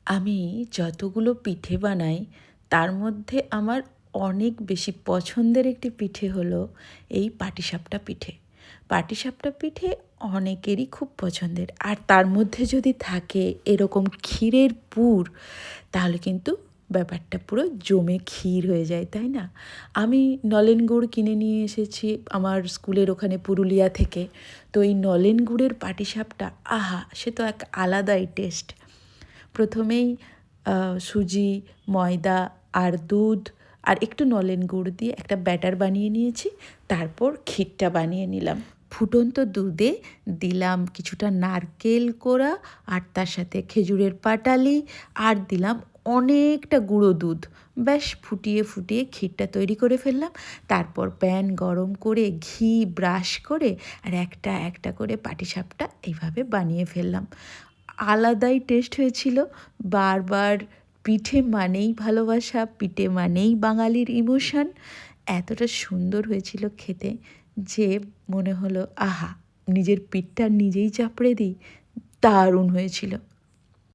আমি যতগুলো পিঠে বানাই তার মধ্যে আমার অনেক বেশি পছন্দের একটি পিঠে হলো এই পাটিসাপটা পিঠে। পাটিসাপটা পিঠে অনেকেরই খুব পছন্দের, আর তার মধ্যে যদি থাকে এরকম ক্ষীরের পুর, তাহলে কিন্তু ব্যাপারটা পুরো জমে ক্ষীর হয়ে যায়, তাই না? আমি নলেন গুড় কিনে নিয়ে এসেছি আমার স্কুলের ওখানে পুরুলিয়া থেকে। তো এই নলেন গুড়ের পাটিসাপটা, আহা, সে তো এক আলাদাই টেস্ট। প্রথমেই সুজি, ময়দা আর দুধ আর একটু নলেন গুড় দিয়ে একটা ব্যাটার বানিয়ে নিয়েছি। তারপর ক্ষীরটা বানিয়ে নিলাম। ফুটন্ত দুধে দিলাম কিছুটা নারকেল কোড়া, আর তার সাথে খেজুরের পাটালি, আর দিলাম অনেকটা গুঁড়ো দুধ। ব্যাস ফুটিয়ে ফুটিয়ে ক্ষীরটা তৈরি করে ফেললাম। তারপর প্যান গরম করে ঘি ব্রাশ করে আর একটা একটা করে পাটিসাপটা এইভাবে বানিয়ে ফেললাম। আলাদাই টেস্ট হয়েছিল। বারবার পিঠে মানেই ভালোবাসা, পিঠে মানেই বাঙালির ইমোশন। এতটা সুন্দর হয়েছিল খেতে যে মনে হলো আহা, নিজের পিঠটা নিজেই চাপড়ে দিই। দারুণ হয়েছিল।